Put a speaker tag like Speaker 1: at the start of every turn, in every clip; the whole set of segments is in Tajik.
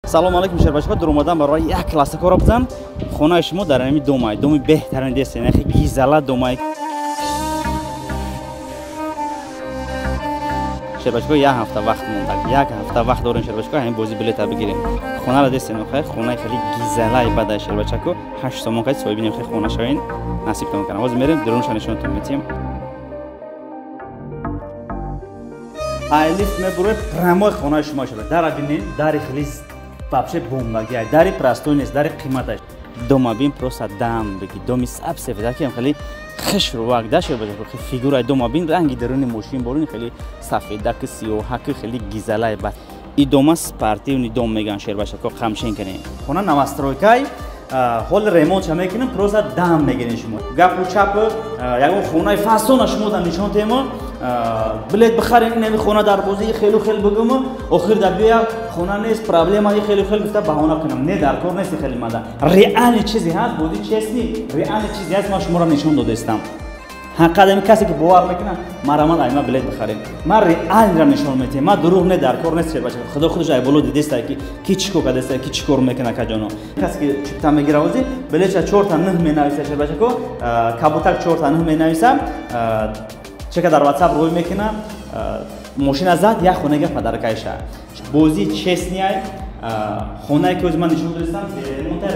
Speaker 1: салом алейкум шербашка дур омадам барои як класса кора бузам хонаи шумо дар ами домай доми беҳтарин дестен яхи гизала домай шербашка як ҳафта вақт монда як ҳафта вақт дорем шербашка ҳамин бозӣ билета бигирем хонара дестен хай хонаи хеле гизалаи бадай шербашка 8 сомон кай соҳибини хай хона шавин насибтон канам ҳозир мерем дурунша нишонтон метем айлиф мебуре прямой хонаи шумо шуда дара бинин дари хеле вообще бомбаги дари простой нест дари қиматаш дома бин просто дам беги доми саб сефеда ки хеле хишруак дашер баҷа фигураи дома бин ранги даруни мошин борин хеле сафеда ки сиёҳа ки хеле гизалаи бад и дома спортивни дом меган шербаша ко хамшин канем хона навастройкай ҳол ремонтша мекунем просто дам мегирем шумо гапу чапу ягон хонаи фасона шумо дар нишон темо билет бихарем инами хона дар бозии хелу хел бигум охир да бия хона нест проблема и хелу хел гуфта баҳона кунам не дар кор нест хели мада реальни чизе ҳаст боди честни реальни чизе ҳаст ман шуморо нишон додастам ҳаққадами касе ки бовар мекунад мараман айма билет бихарем ман реальниро нишон метем ман дурӯғ не дар кор нест шербаша худо худаш ай боло дидеста ки чӣ кор кардеста ки чӣ кор мекунад каҷоно касе ки чипта мегира ҳозир билетша 4 та 9 менависа шербаша ко кабутак 4 та 9 менависа чека дар WhatsApp рӯй мекунам мошина зад як хонага падаркайша бози честниай хонае ки ӯзи ман нишон додастам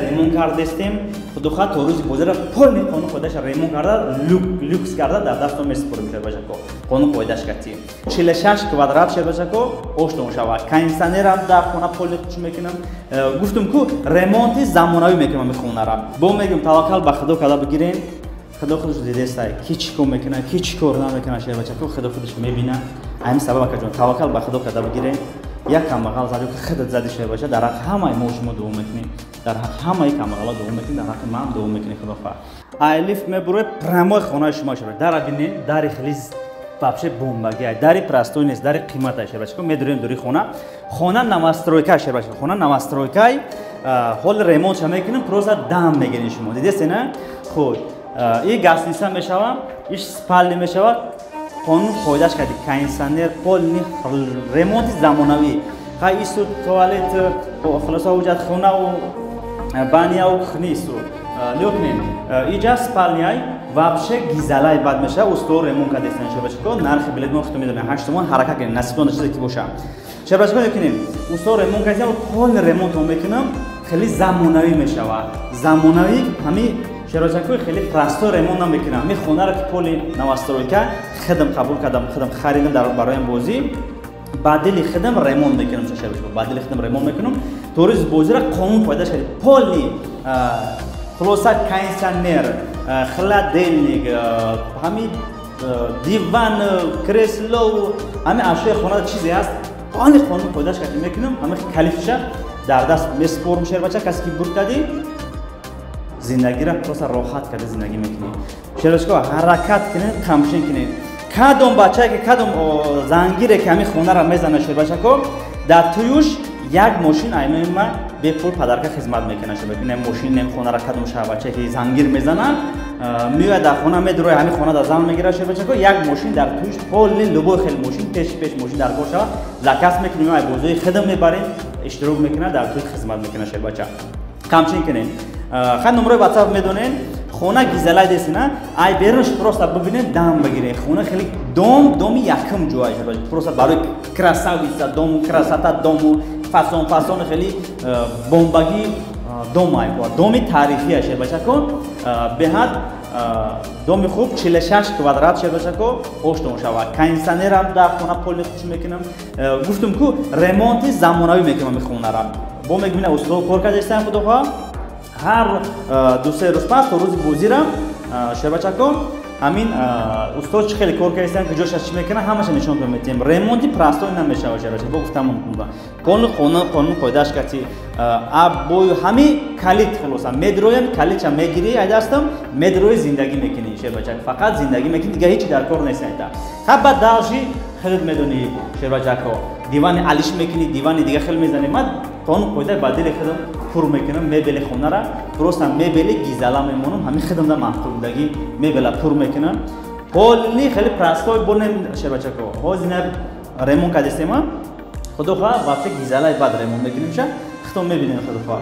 Speaker 1: ремонт кардестем худоха то рӯзи бозира полни қонун қоидаша ремонт карда люкс карда дар дастон месупурем шербашако қонун қоидаш кати 46 квадрат шербашако оштон шава кондитсионерам дар хона полни хушум мекунам гуфтум ку ремонти замонавӣ мекунам ин хонара бо мегӯм таваккал ба худо карда бигирем худо худаш дидестай ки чӣ кор мекунад ки чӣ кор намекунад шербачако худо худаш мебинад ҳамин сабаб акаҷон таваккал ба худо карда бигирем як камбағал зади ки худат зади шербаша дар ҳаққи ҳамаи мо шумо дуо мекунем дар ҳаққи ҳамаи камбағала дуо мекунем дар ҳаққи ман дуо мекунем худофа айлиф мебуре прямой хонаи шумо шуда дара бинем дари хеле вообще бомбаги дари простой нест дари қиматай шербачако медурем дури хона навастройка шербачако хона навастройкай ҳол ремонтша мекунем просто дам мегирем шумо дидестена хуб ин гасниса мешава иш спални мешава қонун қоидаш карди кондитсионер полни ремонти замонавӣ хай исту туалет хулоса ҳуҷат хонаву баняу хнисту лёкнем иҷа спалняй вообще гизалаи бад мешава устор ремонт кардестан шербачако нархи билет мо худо медонем 8 сомон ҳарака кунем насибон чизе ки боша шербачако лёкнем устор ремонт кардем полни ремонт мекунам хеле замонавӣ мешава замонавӣ ҳами шербачако хеле простой ремонт намекунам ми хонаро ки поли навастройка хидм қабул кардам хидм харидам бароям бозӣ ба дили хидм ремонт мекунам шербачако ба дили хидм ремонт мекунам то рӯзи бозира қонун пайдаш карди поли хулоса кондитсионер холодильник ҳамин диван кресло ҳамин ашёи хона чизе ҳаст поли қонун пайдаш карди мекунам ҳамин калифша дар даст месупорам шербача касе ки бур кардӣ зиндагиро просто роҳат карда зиндагӣ мекунем шербачако ҳаракат кунем тамшин кунем кадом бачае ки кадом зангире ки ҳамин хонара мезана шербачако дар туюш як мошин аймема бепул падарка хизмат мекунад шербачако мошин нем хонара кадом шаҳр бачае ки зангир мезанад меояд дар хона медурояд ҳамин хона дар зам мегирад шербачако як мошин дар туюш полни любой хел мошин пеш мошин дар кор шавад заказ мекунем ай бозои хидм мебарем иштирок мекунад дар туюш хизмат мекунад шербача камчин кунем хай номерои WhatsApp медонем хона гизалай дестина ай берунш просто бибинем дам бигирем хона хеле доми якум ҷоя шербачако просто барои красавица дому красота дому фасон хеле бомбаги домай доми таърихия шербачако беҳад доми хуб 46 квадрат шербачако оштон шава кондитсионерам дар хона полни хушум мекунам гуфтум ку ремонти замонавӣ мекунам ин хонара бо мегӯина устод кор кардестан худоха ҳар 2-3 рӯз пас то рӯзи бозира шербачако ҳамин устод чӣ хеле кор кардестан ки ҷоша чӣ мекунад ҳамаша нишонтон метем ремонти простой намешава шербачако бо гуфтам полни қонун қоидаш карди абою ҳами калит хулоса медроям калитша мегирӣ айдастам медрои зиндагӣ мекунӣ шербачако фақат зиндагӣ мекунӣ дига ҳеҷи дар кор нест айда ҳаба далжи хеле медонӣ шербачако дивани алиш мекунӣ дивани дига хеле мезанӣ ман қонун қоида ба дили худам пур мекунам мебели хонара просто мебели гизала мемонам ҳамин хидмда маҳкумдагӣ мебела пур мекунам полни хеле простой бонем шербачако ҳозина ремонт кардестема худо хоҳад вообще гизалаи бад ремонт мекунемша гуфтам мебинем худофа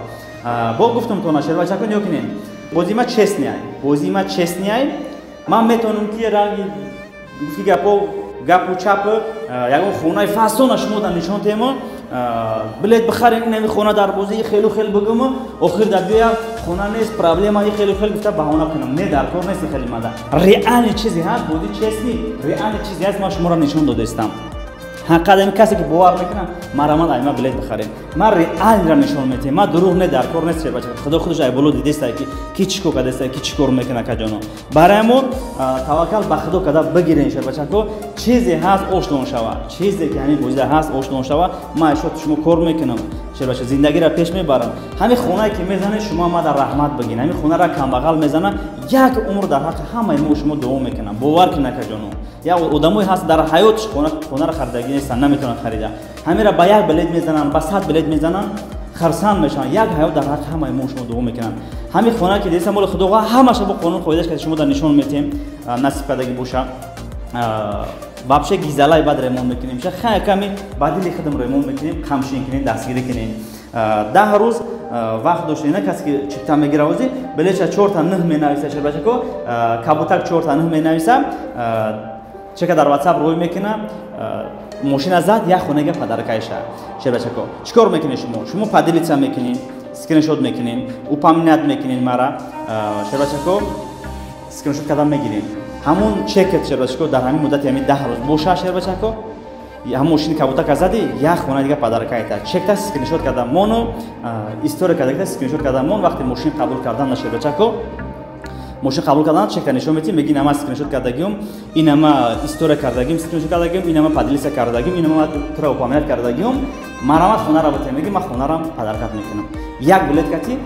Speaker 1: бо гуфтам то нашер бачако нё кинен бозима честняй ман метонам ки ранги гуфти гапу чапу ягон хонаи фасона шумо дар нишон тема билет бихарем ин хона дар бози хелу хел бигум охир дар бия хона нест проблема и хелу хел гуфта баҳона кунам не дар кор нест хели мада реальни чизе ҳаст бози честни реальни чизе ҳаст ман шуморо нишон додаистам ҳаққадами касе ки бовар мекунам марамад айма билет бихарем ман реальниро нишон метем ман дурӯғ не дар кор нест бача худо худаш ай боло дидестае ки чӣ кор кардестае ки чӣ кор мекуна каҷоно барои мо таваккал ба худо када бигирем шербачако чизе ҳаст ошно шава чизе ки ҳамин бозида ҳаст ошно шава ман шуд шумо кор мекунам шербача зиндагиро пеш мебарам ҳамин хонае ки мезане шумо ма дар раҳмат бигин ҳамин хонара камбағал мезана як умр дар ҳаққи ҳамаи мо шумо дуо мекунам бовар кина каҷоно як одамое ҳаст дар ҳаётш хонара харидаги нестан наметавонанд харида ҳамира ба як билет мезананд ба 100 билет мезананд харсанд мешаванд як ҳаёт дар ҳаққи ҳамаи мо шумо дуо мекунанд ҳамин хона ки дестам моли худоға ҳамаша бо қонун қоидаш карда шумо дар нишон метем насиб кардаги боша вообще гизалай бад ремонт мекунем хай ками ба дили худам ремонт мекунем қамшин кунем дастгирӣ кунем 10 рӯз вақт доштем на касе ки чипта мегира ози билеча 4 та 9 менависа шербачако кабутак 4 та 9 менависа чека дар WhatsApp рӯй мекуна мошина зад як хонага падаркаиша шербачако чикор мекунем шумо падилица мекунем скриншот мекунем упоминат мекунем мара шербачако скриншот када мегирем ҳамун чекет шербачако дар ҳамин муддати ҳамин 10 рӯз боша шербачако ҳам мошини кабутака зади як хона дига падаркаита чекта скриншот када моно история када скриншот када мон вақте мошин қабул кардан на шербачако мошин қабул кардан чекта нишон метим мегин ама скриншот кардагим инама история кардагим скриншот кардагим инама падилиса кардагим инама тура упоминат кардагим марамат хона работа мегим ма хонарам падаркат мекунам як билет кати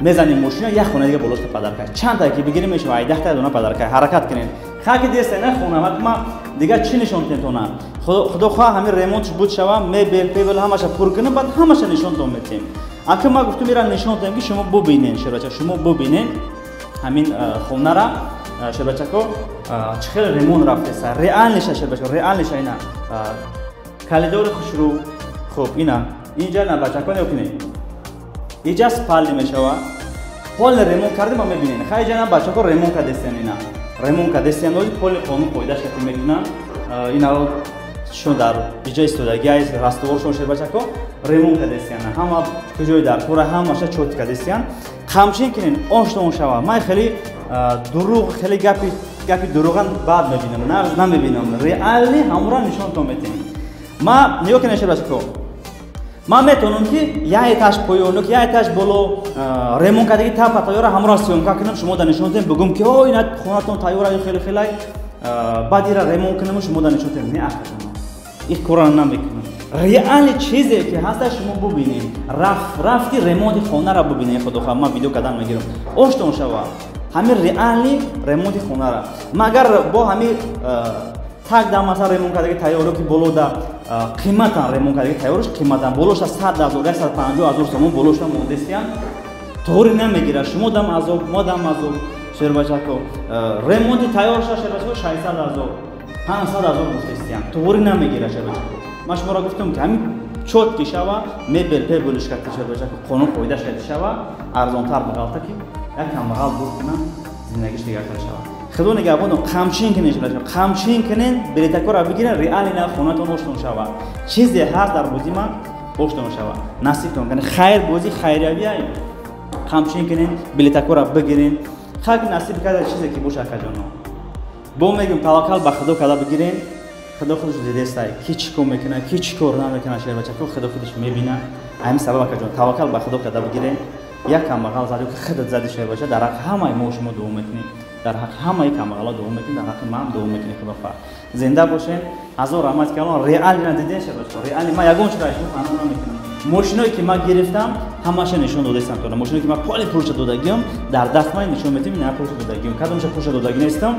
Speaker 1: мезаним мошина як хона дига болошта падарка чанда ки бигирим мешава ай 10 та дона падарка ҳаракат кунем хаки деста на хона ма дига чӣ нишон тентона худо хоҳ ҳамин ремонтш буд шава мебел пебел ҳамаша пур кунем баъд ҳамаша нишонтон метем ака ма гуфтум ира нишонтем ки шумо бубинен шербача шумо бубинен ҳамин хонара шербачако чӣ хел ремонт рафтеса реальниша шербача реальниша ина калидори хушрӯ хуб ина инҷа на бачако некунем инҷа спалли мешава поле ремонт кардем ма мебинен хай ҷана бачако ремонт кардестен ина ремонт кардестен ози поле қонун қоидаш кати мекунан ина шон дар иҷои истодагӣ растворшон шербачако ремонт кардестияна ҳама куҷои дар кора ҳамаша чот кардестиян қамчин кинен ошнон шава май хеле дурӯғ хеле гапи дурӯған баъд мебинам нағз намебинам реални ҳамура нишонтон метем ма нигоҳ кинен шербачако ман метавонам ки як этаж поёнок як этаж боло ремонт кардаги тапа тайёра ҳамура сёмка кунам шумо дар нишон дем бигум ки о ина хонатон тайёра хеле хелай баъд ира ремонт кунам шумо дар нишон дем не акадам их кора намекунам реални чизе ки ҳаста шумо бубинем рафти ремонти хонара бубинем худоха ман видео кардан мегирам оштон шава ҳамин реални ремонти хонара магар бо ҳамин так да масал ремонт кардаги тайёро ки болода қиматан ремонт кардаги тайёрош қиматан болоша 100,000 150,000 сомон болошта мондестиян тори намегира шумо дам азоб мо дам азоб шербачако ремонти тайёроша шербачако 600,000 500,000 гуфтестиян тори намегира шербачако ман шуморо гуфтам ки ҳамин чот ки шава мебел пебулиш карда шербачако қонун қоидаш карда шава арзонтар биғалта ки як камбағал бур кунам зиндагиш дигартар шава худо нигоҳбоно қамчин кунен шербачако қамчин кунен билетакора бигирен реали на хонатон оштон шава чизе ҳаст дар бозӣ ман оштон шава насибтон кунен хайр бозӣ хайриявия қамчин кунен билетакора бигирен хак насиб карда чизе ки боша каҷоно бо мегӯм таваккал ба худо када бигирен худо худаш дидестай ки чӣ кор мекуна ки чӣ кор намекуна шербачако худо худаш мебина ҳамин сабаба каҷон таваккал ба худо када бигирен як камбағал зади ки худат зади шербача дар ҳаққи ҳамаи мо шумо дуо мекунед дар ҳаққи ҳамаи камбағало дуо мекунед дар ҳаққи ман дуо мекунед худо хоҳ зинда бошен ҳазор раҳмат ки алон реалина диден шербачако реали ман ягон чиро айшмо фаҳм намекунам мошиное ки ман гирифтам ҳамаша нишон додастам тона мошиное ки ман поли пурша додагиам дар даст ман нишон метем ина пурша додагиам кадомша пурша додаги нестам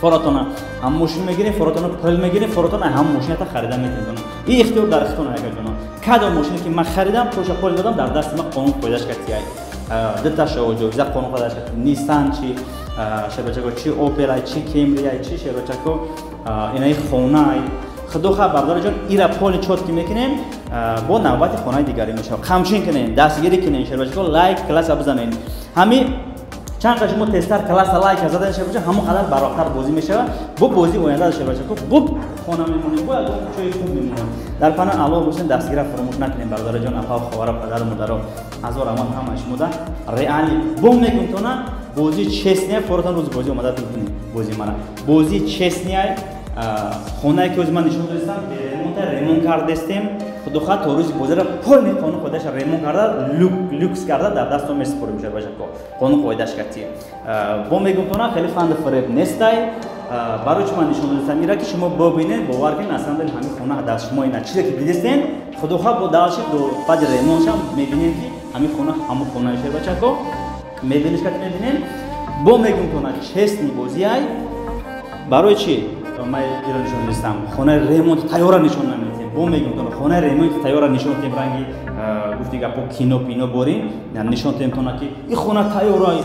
Speaker 1: форотона ҳам мошин мегирем форотона пул мегирем форотона ҳам мошината харида метавонам ин ихтиёр дар ихтиёр накардам кадом мошине ки ман харидам пурша поли додам дар дасти ман қонун қоидаш кардияй дилташа ҷоиза қонун қоидаш кард нисан чи шербачако чи операй чи кемриай чи шербачако инаи хонай خدوخا بردار جان ایرا پول چوت کی میکنین با نوبت خونه دیگری میشه خامچین کنین دستگیری کنین شیر بچه لایک کلاس بزنین همین چند تا شما تستر کلاس لایک زدن شیر بچه همون قدر براقتر بازی میشه بو بازی اوینده شیر بچه بو خونه میمونین بو چوی خوب میمونین در پناه الله حسین دستگیر فراموش نکنین بردار جان اپا خوار پدر مادر از اون امان همش مودا ریالی بوم میگم تو نه بازی چسنیه فورتان روز بازی اومده ببینید بازی مرا بازی چسنیه خونه که از من نشون دادم ریمون کردستیم خودخواه تو روز بازی را پر میکنه خودش ریمون کرده لوکس کرده در دست و میسپره میشه باشه که خونه خودش کردی بوم میگم تو نه خیلی فند فریب نیستای برای شما نشون دادم میره که شما ببینید باور کنید اصلا همین خونه دست شما اینا چیزی که دیدین خودخواه با داشت دو پاج ریمون شم میبینید که همین خونه همون خونه میشه باشه که میبینید که میبینید بوم میگم تو نه چسنی بازی ای برای چی ما ایران نشون دادم خونه ریمونت تیار نشون نمیدیم بوم میگم تو خونه ریمونت تیار نشون دادیم رنگی گفتی که پو کینو پینو بریم نشون دادیم تو که این خونه تیارای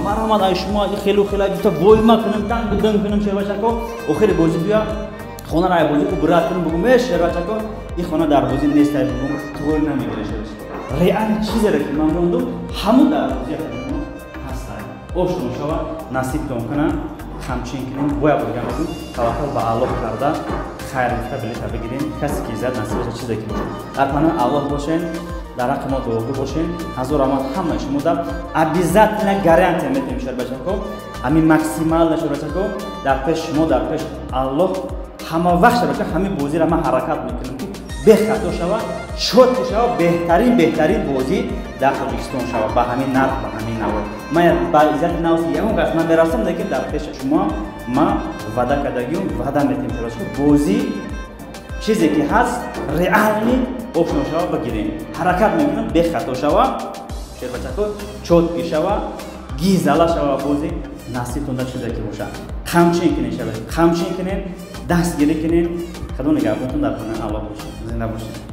Speaker 1: مرامد ای شما این خیلی تو وای ما کنم دنگ کنم چه باشه که آخر بازی بیا خونه رای بازی کو برات کنم بگم مش چه باشه که این خونه در بازی نیست بگم تو نمیگیره چه ریال چیزی را که من روندم همون در بازی هستن اوشون شوا نصیب کنه همچین کنیم باید بگم توکل به الله کرده خیر گفته بلیط بگیریم کسی که زد نصیبش چیزی که باشه در پناه الله باشین در حق ما دعاگو باشین حضور امان همه شما در عبیزت نه گارانتی میتیم شد باشه که همین مکسیمال نشد باشه که در پیش شما در پیش الله همه وقت باشه همین بازی را ما حرکت میکنیم که بهتر شوا شد شوا بهترین بازی در تاجیکستان شوا با همین نرخ با همین نوع من با عزت نوسی یهو قسم برسم دیگه در پیش شما ما وعده کردیم وعده میتیم که بازی چیزی که هست ریالی آشنا شوا بگیریم حرکت میکنیم بهتر شوا چه بچه‌ها چوت کی شوا گیزلا شوا بازی نصیبتون در چیزی که باشه خامچین کنین شوا خامچین کنین دستگیری کنین خدا نگهدارتون در پناه الله باشه زنده باشید